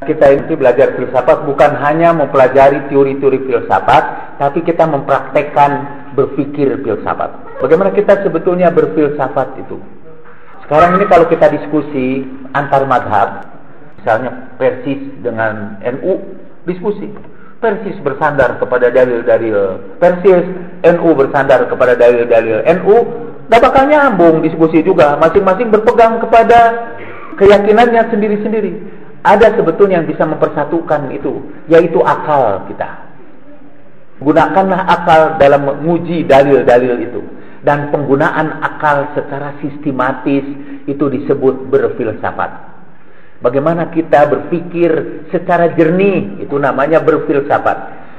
Kita ini belajar filsafat bukan hanya mempelajari teori-teori filsafat, tapi kita mempraktekkan berpikir filsafat. Bagaimana kita sebetulnya berfilsafat itu? Sekarang ini kalau kita diskusi antar madhab, misalnya Persis dengan NU, diskusi. Persis bersandar kepada dalil-dalil Persis, NU bersandar kepada dalil-dalil NU, tidak bakal nyambung diskusi juga. Masing-masing berpegang kepada keyakinannya sendiri-sendiri. Ada sebetulnya yang bisa mempersatukan itu, yaitu akal kita. Gunakanlah akal dalam menguji dalil-dalil itu. Dan penggunaan akal secara sistematis itu disebut berfilsafat. Bagaimana kita berpikir secara jernih, itu namanya berfilsafat.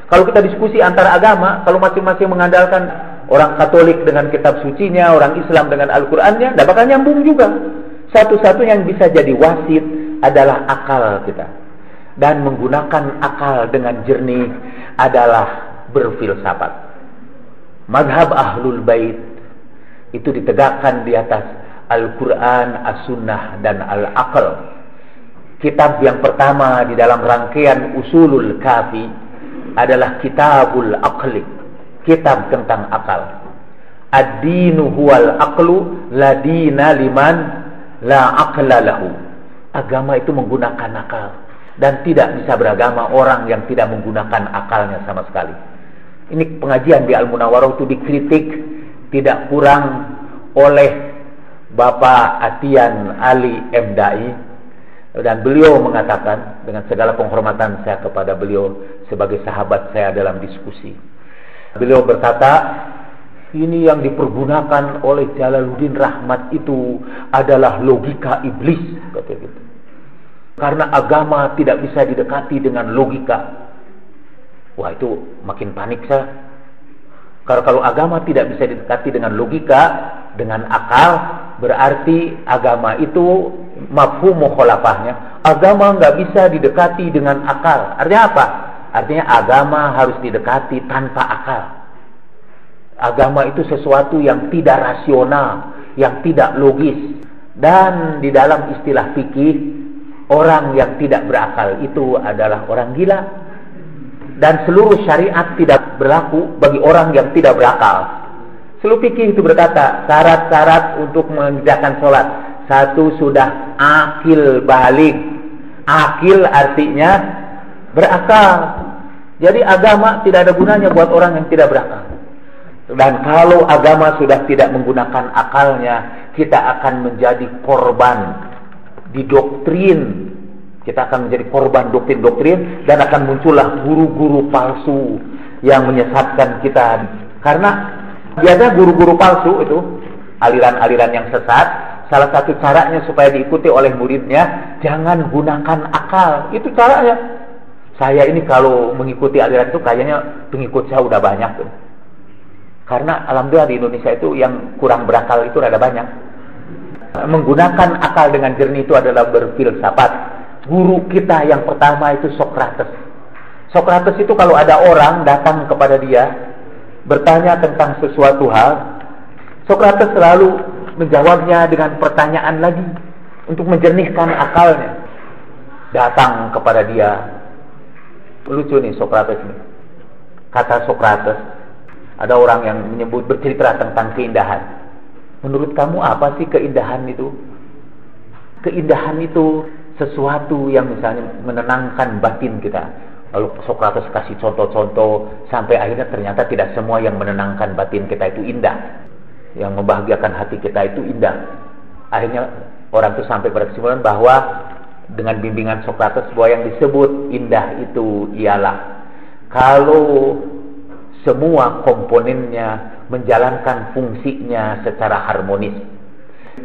Kalau kita diskusi antara agama, kalau masing-masing mengandalkan orang Katolik dengan kitab sucinya, orang Islam dengan Al-Qurannya, tidak bakal nyambung juga. Satu-satunya yang bisa jadi wasit adalah akal kita. Dan menggunakan akal dengan jernih adalah berfilsafat. Madhab Ahlul Bait itu ditegakkan di atas Al-Quran, As-Sunnah, dan Al-Aql. Kitab yang pertama di dalam rangkaian Usulul Kafi adalah Kitabul Aqli, kitab tentang akal. Ad-dinu huwal aqlu la dina liman la aqla lahu. Agama itu menggunakan akal, dan tidak bisa beragama orang yang tidak menggunakan akalnya sama sekali. Ini pengajian di Al-Munawwarah itu dikritik tidak kurang oleh Bapak Atian Ali Emdai, dan beliau mengatakan, dengan segala penghormatan saya kepada beliau sebagai sahabat saya dalam diskusi, beliau berkata, ini yang dipergunakan oleh Jalaluddin Rahmat itu adalah logika iblis, kata gitu. Karena agama tidak bisa didekati dengan logika. Wah, itu makin panik saya. Karena kalau agama tidak bisa didekati dengan logika, dengan akal, berarti agama itu mafhum mukhalafahnya. Agama nggak bisa didekati dengan akal. Artinya apa? Artinya agama harus didekati tanpa akal. Agama itu sesuatu yang tidak rasional, yang tidak logis. Dan di dalam istilah fikih, orang yang tidak berakal itu adalah orang gila. Dan seluruh syariat tidak berlaku bagi orang yang tidak berakal. Seluruh fikih itu berkata, syarat-syarat untuk mengerjakan sholat. Satu, sudah akil balik. Akil artinya berakal. Jadi agama tidak ada gunanya buat orang yang tidak berakal. Dan kalau agama sudah tidak menggunakan akalnya, kita akan menjadi korban didoktrin. Kita akan menjadi korban doktrin-doktrin, dan akan muncullah guru-guru palsu yang menyesatkan kita. Karena biasanya guru-guru palsu itu, aliran-aliran yang sesat, salah satu caranya supaya diikuti oleh muridnya, jangan gunakan akal. Itu caranya. Saya ini kalau mengikuti aliran itu kayaknya pengikut saya udah banyak tuh. Karena alhamdulillah di Indonesia itu yang kurang berakal itu rada banyak. Menggunakan akal dengan jernih itu adalah berfilsafat. Guru kita yang pertama itu Sokrates. Sokrates itu kalau ada orang datang kepada dia bertanya tentang sesuatu hal, Sokrates selalu menjawabnya dengan pertanyaan lagi untuk menjernihkan akalnya. Datang kepada dia, lucu nih Sokrates ini. Kata Sokrates, ada orang yang menyebut bercerita tentang keindahan. Menurut kamu apa sih keindahan itu? Keindahan itu sesuatu yang misalnya menenangkan batin kita. Lalu Sokrates kasih contoh-contoh, sampai akhirnya ternyata tidak semua yang menenangkan batin kita itu indah. Yang membahagiakan hati kita itu indah. Akhirnya orang itu sampai pada kesimpulan bahwa dengan bimbingan Sokrates, bahwa yang disebut indah itu ialah kalau semua komponennya menjalankan fungsinya secara harmonis.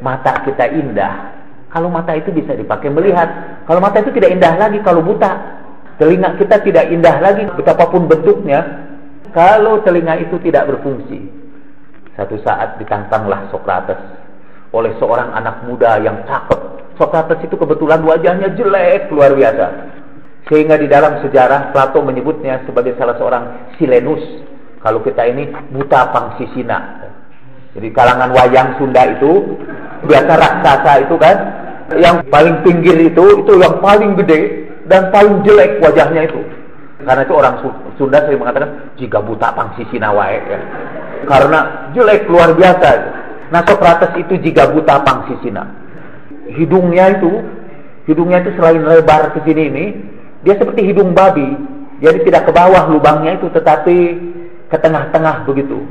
Mata kita indah kalau mata itu bisa dipakai melihat. Kalau mata itu tidak indah lagi kalau buta. Telinga kita tidak indah lagi betapapun bentuknya kalau telinga itu tidak berfungsi. Satu saat ditantanglah Sokrates oleh seorang anak muda yang cakep. Sokrates itu kebetulan wajahnya jelek luar biasa, sehingga di dalam sejarah Plato menyebutnya sebagai salah seorang Silenus. Kalau kita ini buta pangsisina. Jadi kalangan wayang Sunda itu biasa raksasa itu kan, yang paling pinggir itu yang paling gede, dan paling jelek wajahnya itu. Karena itu orang Sunda sering mengatakan jika buta pangsi sinawae ya. Karena jelek luar biasa. Nah, Sokrates itu jika buta pangsi sina. Hidungnya itu selain lebar ke sini ini, dia seperti hidung babi. Jadi tidak ke bawah lubangnya itu, tetapi ke tengah-tengah begitu.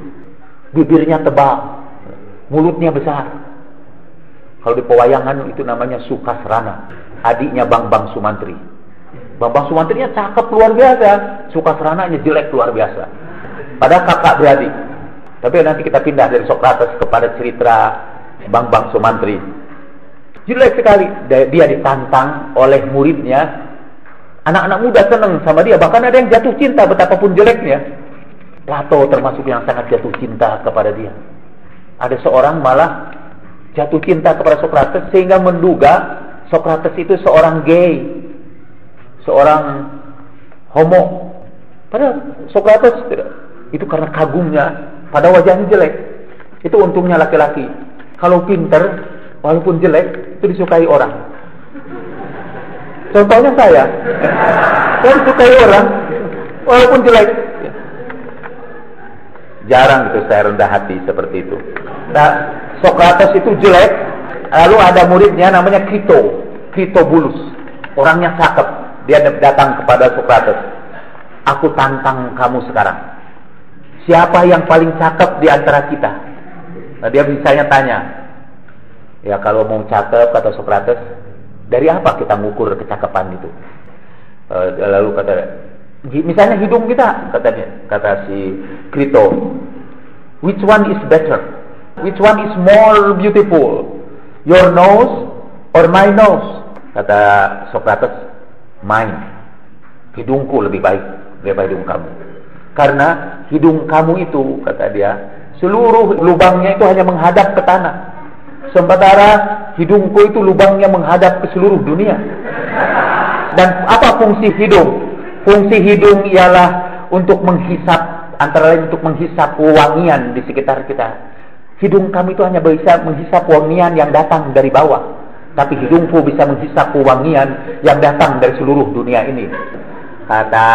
Bibirnya tebal, mulutnya besar. Kalau di pewayangan itu namanya Sukasrana, adiknya Bambang Sumantri. Bambang Sumantrinya cakep luar biasa, Sukasrananya jelek luar biasa. Padahal kakak beradik. Tapi nanti kita pindah dari Sokrates kepada cerita Bambang Sumantri. Jelek sekali. Dia ditantang oleh muridnya. Anak-anak muda senang sama dia, bahkan ada yang jatuh cinta betapapun jeleknya. Plato termasuk yang sangat jatuh cinta kepada dia. Ada seorang malah jatuh cinta kepada Sokrates sehingga menduga Sokrates itu seorang gay, seorang homo. Padahal Sokrates tidak. Itu karena kagumnya pada wajahnya jelek. Itu untungnya laki-laki. Kalau pinter, walaupun jelek, itu disukai orang. Contohnya saya disukai orang walaupun jelek. Jarang gitu saya rendah hati seperti itu. Nah, Sokrates itu jelek. Lalu ada muridnya namanya Critobulus. Orangnya cakep. Dia datang kepada Sokrates. Aku tantang kamu sekarang. Siapa yang paling cakep di antara kita? Nah, dia misalnya tanya. Ya, kalau mau cakep, kata Sokrates, dari apa kita mengukur kecakapan itu? Lalu kata, misalnya hidung kita, kata si Crito. Which one is better? Which one is more beautiful? Your nose or my nose? Kata Sokrates, mine. Hidungku lebih baik daripada hidung kamu. Karena hidung kamu itu, kata dia, seluruh lubangnya itu hanya menghadap ke tanah. Sementara hidungku itu lubangnya menghadap ke seluruh dunia. Dan apa fungsi hidung? Fungsi hidung ialah untuk menghisap, antara lain untuk menghisap wewangian di sekitar kita. Hidung kami itu hanya bisa menghisap wewangian yang datang dari bawah. Tapi hidungku bisa menghisap wewangian yang datang dari seluruh dunia ini. Kata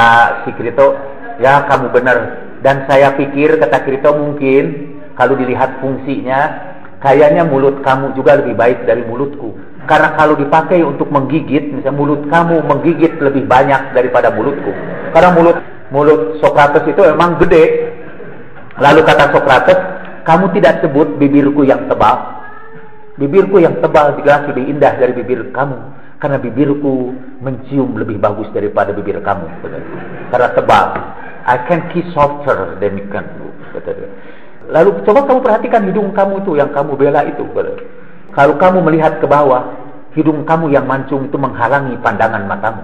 si Crito, ya kamu benar. Dan saya pikir, kata Crito, mungkin kalau dilihat fungsinya, kayaknya mulut kamu juga lebih baik dari mulutku. Karena kalau dipakai untuk menggigit, misalnya mulut kamu menggigit lebih banyak daripada mulutku. Karena mulut Sokrates itu memang gede. Lalu kata Sokrates, kamu tidak sebut bibirku yang tebal. Bibirku yang tebal jelas lebih indah dari bibir kamu. Karena bibirku mencium lebih bagus daripada bibir kamu. Karena tebal. I can kiss softer than you can do. Lalu coba kamu perhatikan hidung kamu itu yang kamu bela itu. Kalau kamu melihat ke bawah, hidung kamu yang mancung itu menghalangi pandangan matamu.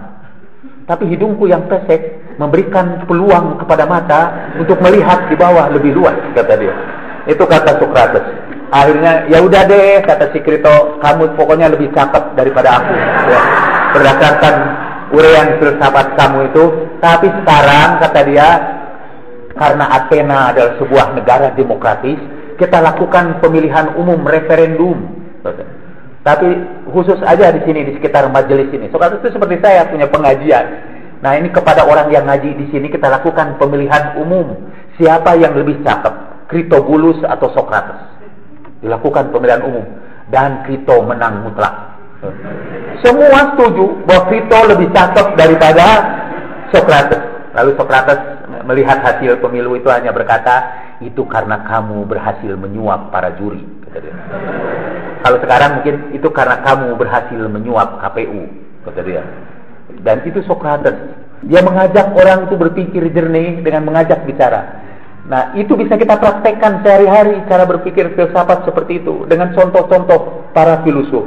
Tapi hidungku yang pesek memberikan peluang kepada mata untuk melihat di bawah lebih luas, kata dia. Itu kata Sokrates. Akhirnya, ya udah deh, kata si Crito, kamu pokoknya lebih cakep daripada aku. Ya, berdasarkan uraian filsafat kamu itu. Tapi sekarang, kata dia, karena Athena adalah sebuah negara demokratis, kita lakukan pemilihan umum, referendum. Tapi khusus aja di sini, di sekitar majelis ini. Sokrates itu seperti saya punya pengajian. Nah, ini kepada orang yang ngaji di sini kita lakukan pemilihan umum. Siapa yang lebih cakep, Critobulus atau Sokrates? Dilakukan pemilihan umum dan Crito menang mutlak. Semua setuju bahwa Crito lebih cakep daripada Sokrates. Lalu Sokrates melihat hasil pemilu itu hanya berkata, itu karena kamu berhasil menyuap para juri, kata dia. Kalau sekarang mungkin itu karena kamu berhasil menyuap KPU, kata dia. Dan itu Sokrates. Dia mengajak orang itu berpikir jernih dengan mengajak bicara. Nah, itu bisa kita praktekkan sehari-hari cara berpikir filsafat seperti itu dengan contoh-contoh para filosof.